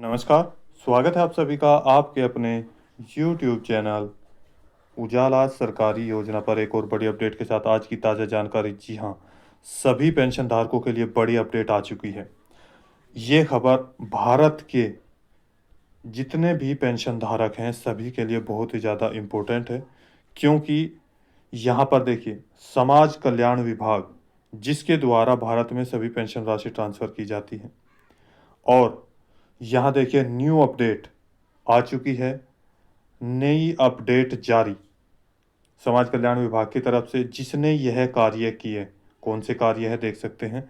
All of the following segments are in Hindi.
नमस्कार, स्वागत है आप सभी का आपके अपने YouTube चैनल उजाला सरकारी योजना पर एक और बड़ी अपडेट के साथ। आज की ताज़ा जानकारी, जी हाँ, सभी पेंशन धारकों के लिए बड़ी अपडेट आ चुकी है। ये खबर भारत के जितने भी पेंशन धारक हैं सभी के लिए बहुत ही ज़्यादा इम्पोर्टेंट है, क्योंकि यहाँ पर देखिए, समाज कल्याण विभाग जिसके द्वारा भारत में सभी पेंशन राशि ट्रांसफ़र की जाती है, और यहाँ देखिए न्यू अपडेट आ चुकी है। नई अपडेट जारी समाज कल्याण विभाग की तरफ से, जिसने यह कार्य किए। कौन से कार्य है देख सकते हैं,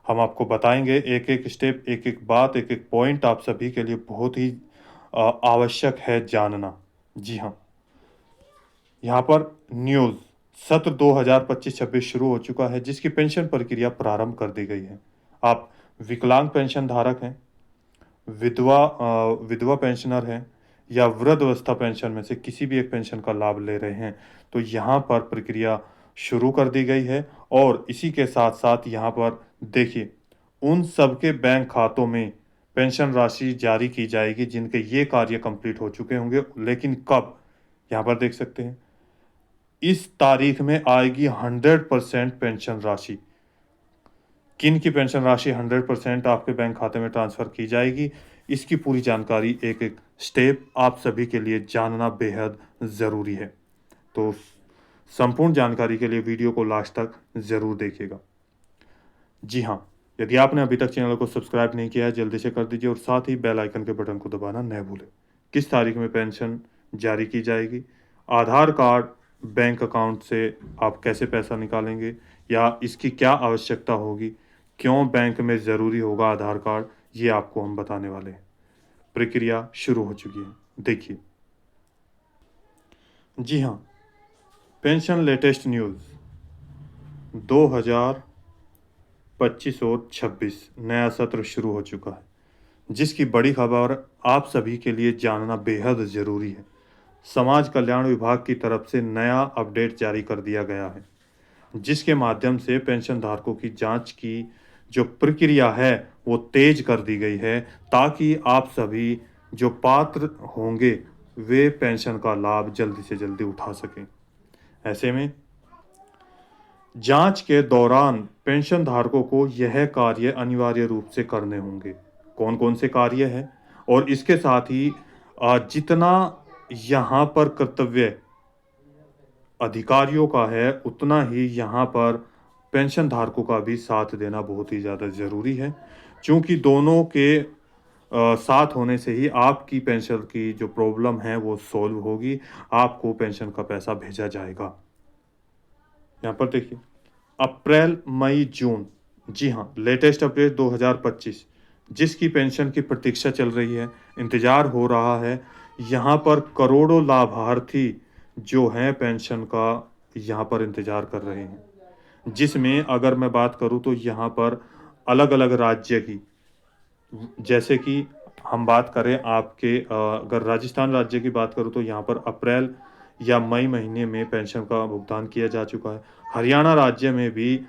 हम आपको बताएंगे एक एक स्टेप, एक एक बात, एक एक पॉइंट आप सभी के लिए बहुत ही आवश्यक है जानना। जी हाँ, यहाँ पर न्यूज़ सत्र 2025-26 शुरू हो चुका है, जिसकी पेंशन प्रक्रिया प्रारंभ कर दी गई है। आप विकलांग पेंशन धारक हैं, विधवा पेंशनर हैं, या वृद्धावस्था पेंशन में से किसी भी एक पेंशन का लाभ ले रहे हैं, तो यहाँ पर प्रक्रिया शुरू कर दी गई है। और इसी के साथ साथ यहाँ पर देखिए, उन सबके बैंक खातों में पेंशन राशि जारी की जाएगी जिनके ये कार्य कंप्लीट हो चुके होंगे। लेकिन कब, यहाँ पर देख सकते हैं, इस तारीख में आएगी 100% पेंशन राशि। किन की पेंशन राशि 100% आपके बैंक खाते में ट्रांसफ़र की जाएगी, इसकी पूरी जानकारी, एक एक स्टेप आप सभी के लिए जानना बेहद ज़रूरी है। तो संपूर्ण जानकारी के लिए वीडियो को लास्ट तक ज़रूर देखिएगा। जी हाँ, यदि आपने अभी तक चैनल को सब्सक्राइब नहीं किया है, जल्दी से कर दीजिए, और साथ ही बेल आइकन के बटन को दबाना न भूलें। किस तारीख में पेंशन जारी की जाएगी, आधार कार्ड, बैंक अकाउंट से आप कैसे पैसा निकालेंगे, या इसकी क्या आवश्यकता होगी, क्यों बैंक में ज़रूरी होगा आधार कार्ड, ये आपको हम बताने वाले हैं। प्रक्रिया शुरू हो चुकी है, देखिए। जी हाँ, पेंशन लेटेस्ट न्यूज़ 2025 और 26 नया सत्र शुरू हो चुका है, जिसकी बड़ी खबर आप सभी के लिए जानना बेहद ज़रूरी है। समाज कल्याण विभाग की तरफ से नया अपडेट जारी कर दिया गया है, जिसके माध्यम से पेंशन धारकों की जांच की जो प्रक्रिया है वो तेज कर दी गई है, ताकि आप सभी जो पात्र होंगे वे पेंशन का लाभ जल्दी से जल्दी उठा सकें। ऐसे में जांच के दौरान पेंशन धारकों को यह कार्य अनिवार्य रूप से करने होंगे। कौन कौन से कार्य हैं, और इसके साथ ही जितना यहाँ पर कर्तव्य अधिकारियों का है, उतना ही यहाँ पर पेंशन धारकों का भी साथ देना बहुत ही ज़्यादा ज़रूरी है, क्योंकि दोनों के साथ होने से ही आपकी पेंशन की जो प्रॉब्लम है वो सॉल्व होगी, आपको पेंशन का पैसा भेजा जाएगा। यहाँ पर देखिए, अप्रैल, मई, जून, जी हाँ, लेटेस्ट अपडेट 2025, जिसकी पेंशन की प्रतीक्षा चल रही है, इंतज़ार हो रहा है। यहाँ पर करोड़ों लाभार्थी जो हैं पेंशन का, यहाँ पर इंतज़ार कर रहे हैं। जिसमें अगर मैं बात करूँ तो यहाँ पर अलग-अलग राज्य की, जैसे कि हम बात करें आपके अगर राजस्थान राज्य की बात करूँ तो यहाँ पर अप्रैल या मई महीने में पेंशन का भुगतान किया जा चुका है। हरियाणा राज्य में भी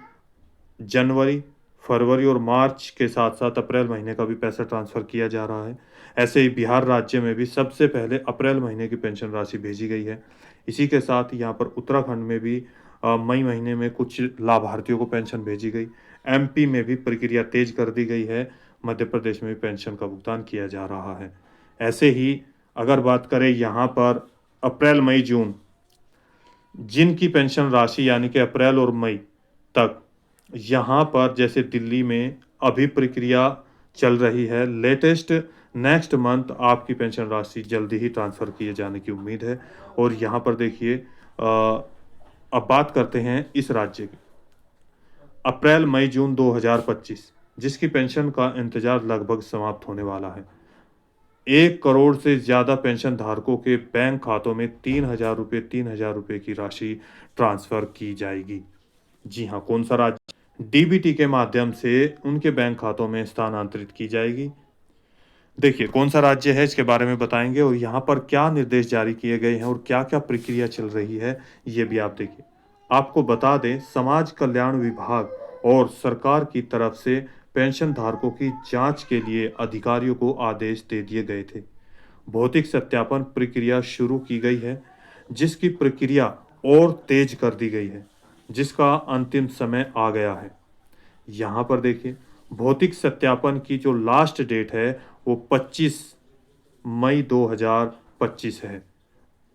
जनवरी, फरवरी और मार्च के साथ-साथ अप्रैल महीने का भी पैसा ट्रांसफ़र किया जा रहा है। ऐसे ही बिहार राज्य में भी सबसे पहले अप्रैल महीने की पेंशन राशि भेजी गई है। इसी के साथ यहाँ पर उत्तराखंड में भी मई महीने में कुछ लाभार्थियों को पेंशन भेजी गई। एमपी में भी प्रक्रिया तेज़ कर दी गई है। मध्य प्रदेश में भी पेंशन का भुगतान किया जा रहा है। ऐसे ही अगर बात करें यहाँ पर अप्रैल, मई, जून, जिनकी पेंशन राशि यानी कि अप्रैल और मई तक, यहाँ पर जैसे दिल्ली में अभी प्रक्रिया चल रही है। लेटेस्ट नेक्स्ट मंथ आपकी पेंशन राशि जल्दी ही ट्रांसफ़र किए जाने की उम्मीद है। और यहाँ पर देखिए, अब बात करते हैं इस राज्य की, अप्रैल, मई, जून 2025, जिसकी पेंशन का इंतज़ार लगभग समाप्त होने वाला है। 1 करोड़ से ज़्यादा पेंशन धारकों के बैंक खातों में 3,000 रुपये की राशि ट्रांसफ़र की जाएगी। जी हाँ, कौन सा राज्य? डीबीटी के माध्यम से उनके बैंक खातों में स्थानांतरित की जाएगी। देखिए, कौन सा राज्य है इसके बारे में बताएँगे, और यहाँ पर क्या निर्देश जारी किए गए हैं और क्या-क्या प्रक्रिया चल रही है, ये भी आप देखिए। आपको बता दें, समाज कल्याण विभाग और सरकार की तरफ से पेंशन धारकों की जांच के लिए अधिकारियों को आदेश दे दिए गए थे। भौतिक सत्यापन प्रक्रिया शुरू की गई है, जिसकी प्रक्रिया और तेज कर दी गई है, जिसका अंतिम समय आ गया है। यहाँ पर देखिए, भौतिक सत्यापन की जो लास्ट डेट है वो 25 मई 2025 है।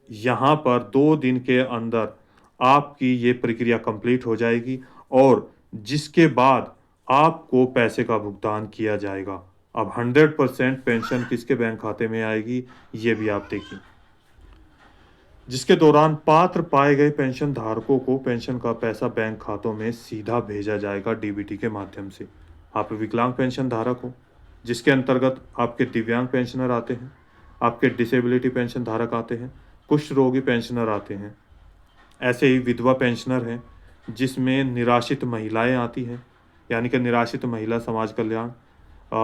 यहाँ पर 2 दिन के अंदर आपकी ये प्रक्रिया कंप्लीट हो जाएगी और जिसके बाद आपको पैसे का भुगतान किया जाएगा। अब 100% पेंशन किसके बैंक खाते में आएगी, ये भी आप देखिए। जिसके दौरान पात्र पाए गए पेंशन धारकों को पेंशन का पैसा बैंक खातों में सीधा भेजा जाएगा डीबीटी के माध्यम से। आप विकलांग पेंशन धारक हो, जिसके अंतर्गत आपके दिव्यांग पेंशनर आते हैं, आपके डिसेबिलिटी पेंशन धारक आते हैं, कुष्ठ रोगी पेंशनर आते हैं। ऐसे ही विधवा पेंशनर हैं, जिसमें निराश्रित महिलाएं आती हैं, यानी कि निराश्रित महिला समाज कल्याण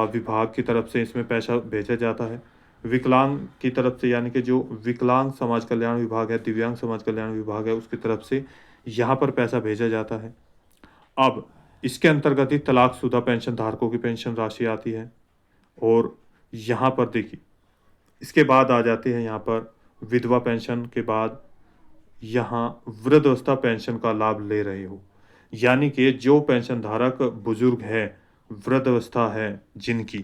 विभाग की तरफ से इसमें पैसा भेजा जाता है। विकलांग की तरफ से, यानी कि जो विकलांग समाज कल्याण विभाग है, दिव्यांग समाज कल्याण विभाग है, उसकी तरफ से यहाँ पर पैसा भेजा जाता है। अब इसके अंतर्गत ही तलाकशुदा पेंशन धारकों की पेंशन राशि आती है। और यहाँ पर देखिए, इसके बाद आ जाते हैं यहाँ पर विधवा पेंशन के बाद यहाँ वृद्धावस्था पेंशन का लाभ ले रहे हो, यानी कि जो पेंशन धारक बुजुर्ग है, वृद्धावस्था है जिनकी,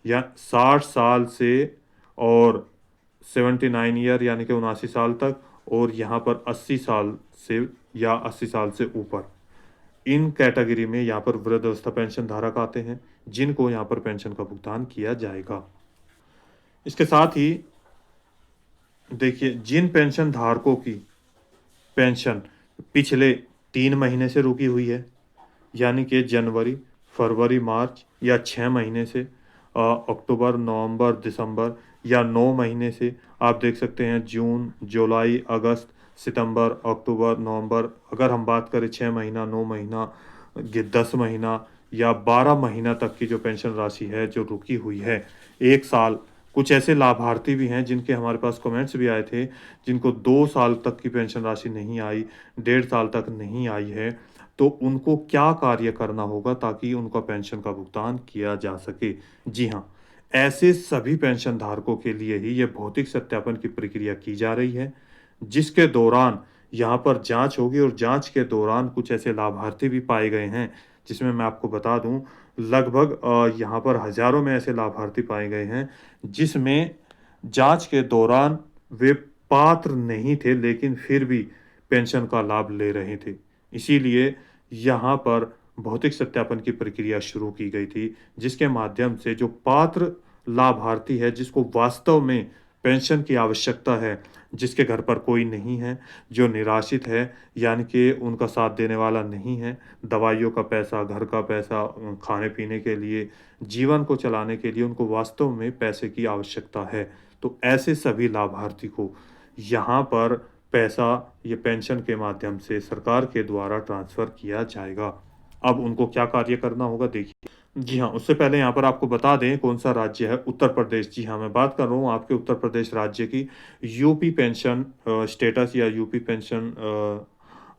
या 60 साल से और 79 ईयर यानी कि 79 साल तक, और यहाँ पर 80 साल से या 80 साल से ऊपर, इन कैटेगरी में यहाँ पर वृद्धावस्था पेंशन धारक आते हैं, जिनको यहाँ पर पेंशन का भुगतान किया जाएगा। इसके साथ ही देखिए, जिन पेंशन धारकों की पेंशन पिछले 3 महीने से रुकी हुई है, यानी कि जनवरी, फरवरी, मार्च, या 6 महीने से अक्टूबर, नवंबर, दिसंबर, या 9 महीने से आप देख सकते हैं जून, जुलाई, अगस्त, सितंबर, अक्टूबर, नवंबर, अगर हम बात करें 6 महीना, 9 महीना, 10 महीना या 12 महीना तक की जो पेंशन राशि है जो रुकी हुई है, 1 साल, कुछ ऐसे लाभार्थी भी हैं जिनके हमारे पास कमेंट्स भी आए थे, जिनको 2 साल तक की पेंशन राशि नहीं आई, 1.5 साल तक नहीं आई है, तो उनको क्या कार्य करना होगा ताकि उनका पेंशन का भुगतान किया जा सके। जी हाँ, ऐसे सभी पेंशन धारकों के लिए ही ये भौतिक सत्यापन की प्रक्रिया की जा रही है, जिसके दौरान यहाँ पर जांच होगी, और जांच के दौरान कुछ ऐसे लाभार्थी भी पाए गए हैं, जिसमें मैं आपको बता दूं लगभग यहाँ पर हज़ारों में ऐसे लाभार्थी पाए गए हैं, जिसमें जांच के दौरान वे पात्र नहीं थे, लेकिन फिर भी पेंशन का लाभ ले रहे थे। इसीलिए यहाँ पर भौतिक सत्यापन की प्रक्रिया शुरू की गई थी, जिसके माध्यम से जो पात्र लाभार्थी है, जिसको वास्तव में पेंशन की आवश्यकता है, जिसके घर पर कोई नहीं है, जो निराश्रित है, यानी कि उनका साथ देने वाला नहीं है, दवाइयों का पैसा, घर का पैसा, खाने-पीने के लिए, जीवन को चलाने के लिए उनको वास्तव में पैसे की आवश्यकता है। तो ऐसे सभी लाभार्थी को यहाँ पर पैसा ये पेंशन के माध्यम से सरकार के द्वारा ट्रांसफ़र किया जाएगा। अब उनको क्या कार्य करना होगा देखिए। जी हाँ, उससे पहले यहाँ पर आपको बता दें कौन-सा राज्य है, उत्तर प्रदेश। जी हाँ, मैं बात कर रहा हूँ आपके उत्तर प्रदेश राज्य की। यूपी पेंशन स्टेटस या यूपी पेंशन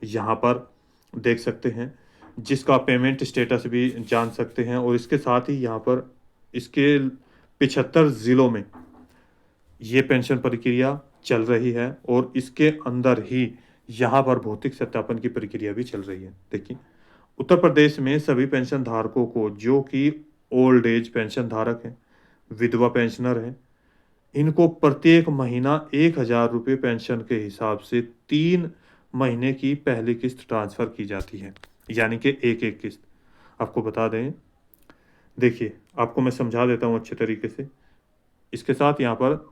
यहाँ पर देख सकते हैं, जिसका पेमेंट स्टेटस भी जान सकते हैं, और इसके साथ ही यहाँ पर इसके 75 ज़िलों में ये पेंशन प्रक्रिया चल रही है, और इसके अंदर ही यहाँ पर भौतिक सत्यापन की प्रक्रिया भी चल रही है। देखिए, उत्तर प्रदेश में सभी पेंशन धारकों को जो कि ओल्ड एज पेंशन धारक हैं, विधवा पेंशनर हैं, इनको प्रत्येक महीना 1,000 रुपये पेंशन के हिसाब से 3 महीने की पहली किस्त ट्रांसफ़र की जाती है, यानी कि एक-एक किस्त। आपको बता दें, देखिए, आपको मैं समझा देता हूँ अच्छे तरीके से। इसके साथ यहाँ पर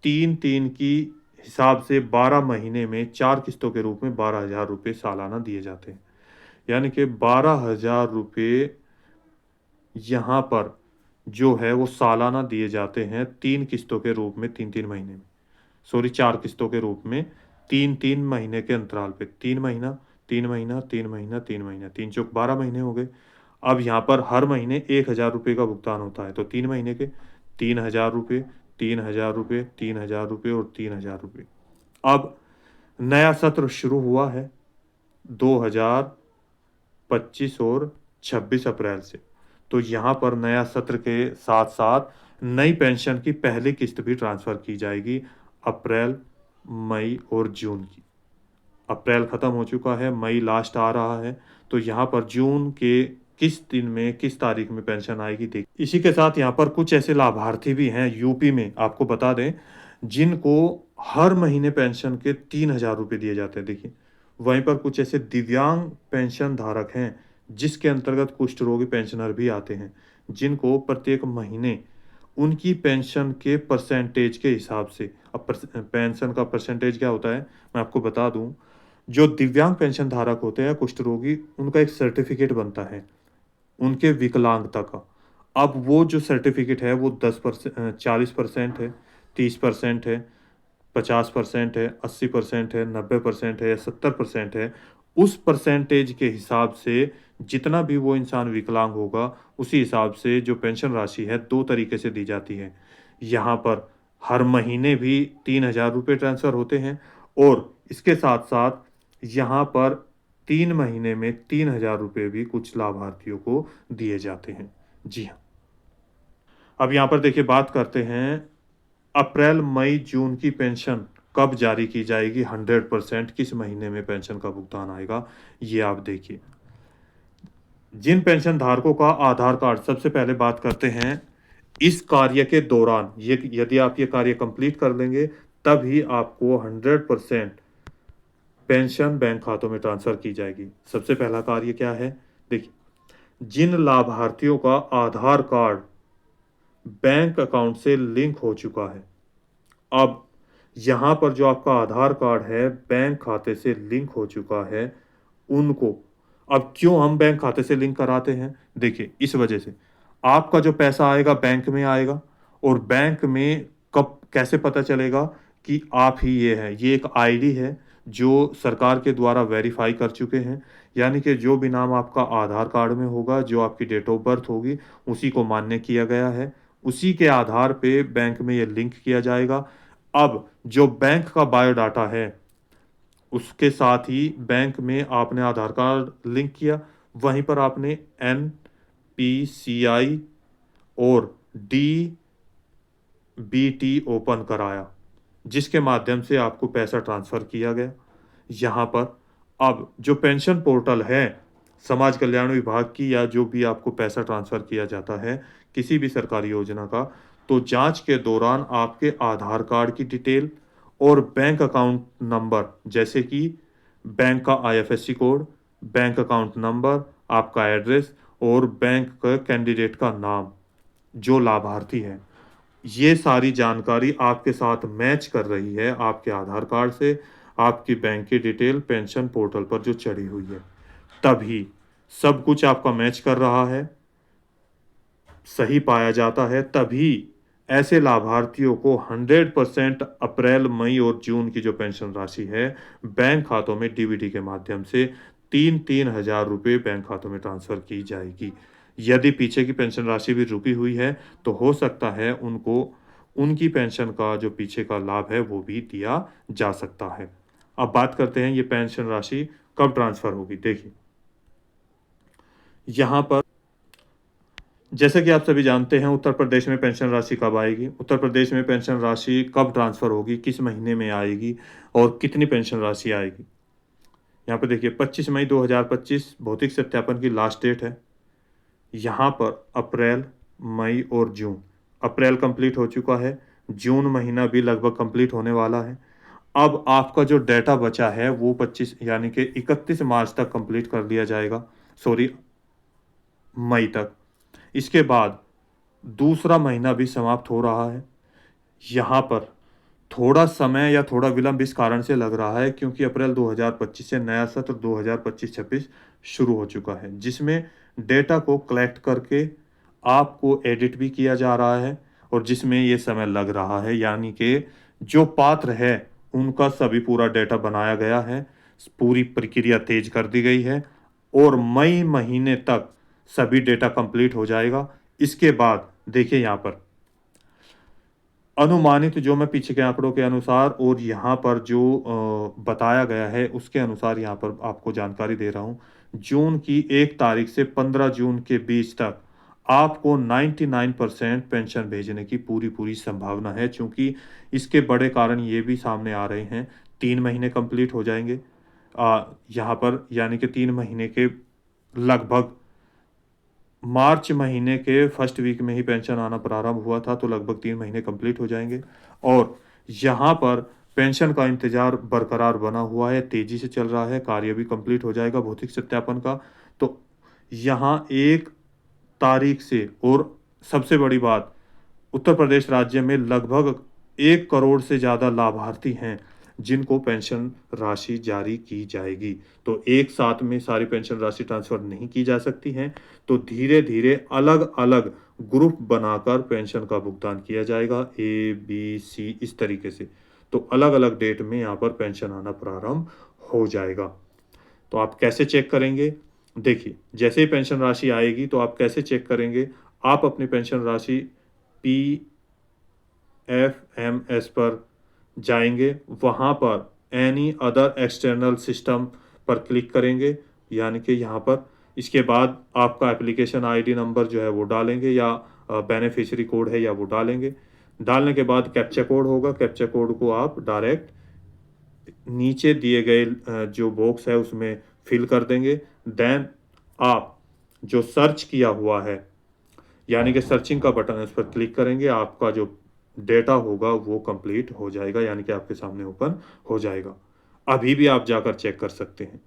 3-3 की हिसाब से 12 महीने में 4 किस्तों के रूप में 12,000 रुपये सालाना दिए जाते हैं। यानी कि 12,000 रुपये यहाँ पर जो है वो सालाना दिए जाते हैं 3 किस्तों के रूप में, 3-3 महीने में। सॉरी, 4 किस्तों के रूप में 3-3 महीने के अंतराल पे, 3 महीना, 3 महीना, 3 महीना, 3 महीना, 3 चौक 12 महीने हो गए। अब यहाँ पर हर महीने 1,000 रुपये का भुगतान होता है, तो 3 महीने के 3,000 रुपये, 3,000 रुपये, 3,000 रुपये और 3,000 रुपये। अब नया सत्र शुरू हुआ है 2025 और 26 अप्रैल से। तो यहाँ पर नया सत्र के साथ साथ नई पेंशन की पहली किस्त भी ट्रांसफ़र की जाएगी अप्रैल, मई और जून की। अप्रैल ख़त्म हो चुका है, मई लास्ट आ रहा है, तो यहाँ पर जून के किस दिन में, किस तारीख में पेंशन आएगी देखिए। इसी के साथ यहाँ पर कुछ ऐसे लाभार्थी भी हैं यूपी में, आपको बता दें, जिनको हर महीने पेंशन के 3,000 रुपये दिए जाते हैं, देखिए। वहीं पर कुछ ऐसे दिव्यांग पेंशन धारक हैं, जिसके अंतर्गत कुष्ठ रोगी पेंशनर भी आते हैं, जिनको प्रत्येक महीने उनकी पेंशन के परसेंटेज के हिसाब से, अब पेंशन का परसेंटेज क्या होता है, मैं आपको बता दूँ। जो दिव्यांग पेंशन धारक होते हैं कुष्ठ रोगी, उनका एक सर्टिफिकेट बनता है उनके विकलांगता का। अब वो जो सर्टिफिकेट है वो 40% है, 30% है, 50% है, 80% है, 90% है या 70% है। उस परसेंटेज के हिसाब से जितना भी वो इंसान विकलांग होगा, उसी हिसाब से जो पेंशन राशि है 2 तरीके से दी जाती है। यहाँ पर हर महीने भी 3,000 रुपये ट्रांसफ़र होते हैं और इसके साथ-साथ यहाँ पर 3 महीने में 3,000 रुपये भी कुछ लाभार्थियों को दिए जाते हैं। जी हाँ। अब यहाँ पर देखिए बात करते हैं अप्रैल, मई, जून की पेंशन कब जारी की जाएगी, 100% किस महीने में पेंशन का भुगतान आएगा, ये आप देखिए। जिन पेंशन धारकों का आधार कार्ड, सबसे पहले बात करते हैं इस कार्य के दौरान, ये यदि आप ये कार्य कंप्लीट कर लेंगे, तभी आपको 100% पेंशन बैंक खातों में ट्रांसफ़र की जाएगी। सबसे पहला कार्य क्या है? देखिए, जिन लाभार्थियों का आधार कार्ड बैंक अकाउंट से लिंक हो चुका है, अब यहाँ पर जो आपका आधार कार्ड है बैंक खाते से लिंक हो चुका है, उनको, अब क्यों हम बैंक खाते से लिंक कराते हैं? देखिए, इस वजह से आपका जो पैसा आएगा बैंक में आएगा और बैंक में कब कैसे पता चलेगा कि आप ही ये हैं? ये एक आईडी है जो सरकार के द्वारा वेरीफ़ाई कर चुके हैं, यानी कि जो भी नाम आपका आधार कार्ड में होगा, जो आपकी डेट ऑफ बर्थ होगी, उसी को मान्य किया गया है। उसी के आधार पे बैंक में ये लिंक किया जाएगा। अब जो बैंक का बायोडाटा है, उसके साथ ही बैंक में आपने आधार कार्ड लिंक किया, वहीं पर आपने एनपीसीआई और डीबीटी ओपन कराया, जिसके माध्यम से आपको पैसा ट्रांसफ़र किया गया। यहाँ पर अब जो पेंशन पोर्टल है, समाज कल्याण विभाग की, या जो भी आपको पैसा ट्रांसफ़र किया जाता है, किसी भी सरकारी योजना का, तो जाँच के दौरान आपके आधार कार्ड की डिटेल और बैंक अकाउंट नंबर, जैसे कि बैंक का IFSC code, bank account number, आपका एड्रेस और बैंक का कैंडिडेट का नाम, जो लाभार्थी है, ये सारी जानकारी आपके साथ मैच कर रही है आपके आधार कार्ड से, आपकी बैंक की डिटेल पेंशन पोर्टल पर जो चढ़ी हुई है। तभी सब कुछ आपका मैच कर रहा है, सही पाया जाता है, तभी ऐसे लाभार्थियों को 100% अप्रैल, मई और जून की जो पेंशन राशि है, बैंक खातों में डीबीटी के माध्यम से 3-3 हज़ार रुपये बैंक खातों में ट्रांसफ़र की जाएगी। यदि पीछे की पेंशन राशि भी रुकी हुई है, तो हो सकता है उनको उनकी पेंशन का जो पीछे का लाभ है, वो भी दिया जा सकता है। अब बात करते हैं ये पेंशन राशि कब ट्रांसफ़र होगी। देखिए, यहाँ पर जैसे कि आप सभी जानते हैं, उत्तर प्रदेश में पेंशन राशि कब आएगी, उत्तर प्रदेश में पेंशन राशि कब ट्रांसफ़र होगी, किस महीने में आएगी और कितनी पेंशन राशि आएगी। यहाँ पे देखिए 25 मई 2025 भौतिक सत्यापन की लास्ट डेट है। यहाँ पर अप्रैल, मई और जून, अप्रैल कंप्लीट हो चुका है, जून महीना भी लगभग कंप्लीट होने वाला है। अब आपका जो डेटा बचा है वो 25 यानी कि 31 मार्च तक कंप्लीट कर लिया जाएगा, सॉरी मई तक। इसके बाद दूसरा महीना भी समाप्त हो रहा है। यहाँ पर थोड़ा समय या थोड़ा विलंब इस कारण से लग रहा है क्योंकि अप्रैल 2025 से नया सत्र 2025-26 शुरू हो चुका है, जिसमें डेटा को कलेक्ट करके आपको एडिट भी किया जा रहा है और जिसमें ये समय लग रहा है, यानी कि जो पात्र है उनका सभी पूरा डेटा बनाया गया है, पूरी प्रक्रिया तेज कर दी गई है और मई महीने तक सभी डेटा कंप्लीट हो जाएगा। इसके बाद देखिए यहाँ पर अनुमानित, जो मैं पीछे के आंकड़ों के अनुसार और यहाँ पर जो बताया गया है उसके अनुसार यहाँ पर आपको जानकारी दे रहा हूँ। जून की 1 तारीख से 15 जून के बीच तक आपको 99% पेंशन भेजने की पूरी संभावना है, चूँकि इसके बड़े कारण ये भी सामने आ रहे हैं। 3 महीने कंप्लीट हो जाएँगे यहाँ पर, यानी कि 3 महीने के लगभग मार्च महीने के फर्स्ट वीक में ही पेंशन आना प्रारंभ हुआ था, तो लगभग 3 महीने कंप्लीट हो जाएँगे और यहाँ पर पेंशन का इंतज़ार बरकरार बना हुआ है, तेज़ी से चल रहा है, कार्य भी कंप्लीट हो जाएगा भौतिक सत्यापन का। तो यहाँ 1 तारीख से, और सबसे बड़ी बात, उत्तर प्रदेश राज्य में लगभग 1 करोड़ से ज़्यादा लाभार्थी हैं, जिनको पेंशन राशि जारी की जाएगी। तो एक साथ में सारी पेंशन राशि ट्रांसफ़र नहीं की जा सकती हैं, तो धीरे-धीरे अलग-अलग ग्रुप बनाकर पेंशन का भुगतान किया जाएगा, ए, बी, सी इस तरीके से। तो अलग-अलग डेट में यहाँ पर पेंशन आना प्रारंभ हो जाएगा। तो आप कैसे चेक करेंगे? देखिए, जैसे ही पेंशन राशि आएगी तो आप कैसे चेक करेंगे? आप अपनी पेंशन राशि पीएफएमएस पर जाएँगे, वहाँ पर एनी अदर एक्सटर्नल सिस्टम पर क्लिक करेंगे, यानी कि यहाँ पर इसके बाद आपका एप्लीकेशन आईडी नंबर जो है वो डालेंगे, या बेनिफिशियरी कोड है या वो डालेंगे। डालने के बाद कैप्चा कोड होगा, कैप्चा कोड को आप डायरेक्ट नीचे दिए गए जो बॉक्स है उसमें फिल कर देंगे। देन आप जो सर्च किया हुआ है, यानी कि सर्चिंग का बटन है, उस पर क्लिक करेंगे, आपका जो डेटा होगा वो कंप्लीट हो जाएगा, यानी कि आपके सामने ओपन हो जाएगा। अभी भी आप जाकर चेक कर सकते हैं।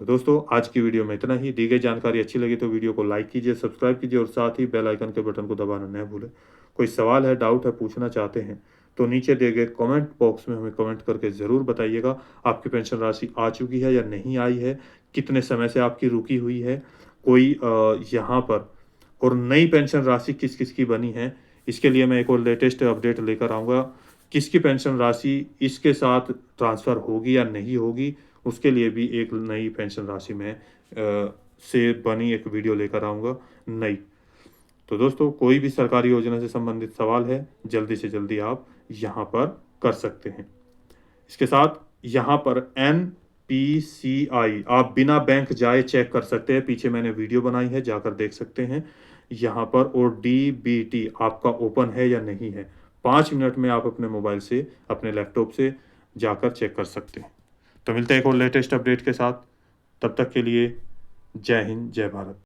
तो दोस्तों, आज की वीडियो में इतना ही। दी गई जानकारी अच्छी लगी तो वीडियो को लाइक कीजिए, सब्सक्राइब कीजिए और साथ ही बेल आइकन के बटन को दबाना न भूलें। कोई सवाल है, डाउट है, पूछना चाहते हैं तो नीचे दिए गए कमेंट बॉक्स में हमें कमेंट करके ज़रूर बताइएगा। आपकी पेंशन राशि आ चुकी है या नहीं आई है, कितने समय से आपकी रुकी हुई है, कोई यहाँ पर और नई पेंशन राशि किस-किस की बनी है, इसके लिए मैं एक और लेटेस्ट अपडेट लेकर आऊँगा। किसकी पेंशन राशि इसके साथ ट्रांसफ़र होगी या नहीं होगी, उसके लिए भी एक नई पेंशन राशि में से बनी एक वीडियो लेकर आऊँगा नई। तो दोस्तों, कोई भी सरकारी योजना से संबंधित सवाल है, जल्दी से जल्दी आप यहाँ पर कर सकते हैं। इसके साथ यहाँ पर एनपीसीआई आप बिना बैंक जाए चेक कर सकते हैं, पीछे मैंने वीडियो बनाई है, जाकर देख सकते हैं यहाँ पर। और डीबीटी आपका ओपन है या नहीं है, 5 मिनट में आप अपने मोबाइल से, अपने लैपटॉप से जाकर चेक कर सकते हैं। तो मिलते हैं एक और लेटेस्ट अपडेट के साथ, तब तक के लिए जय हिंद, जय भारत।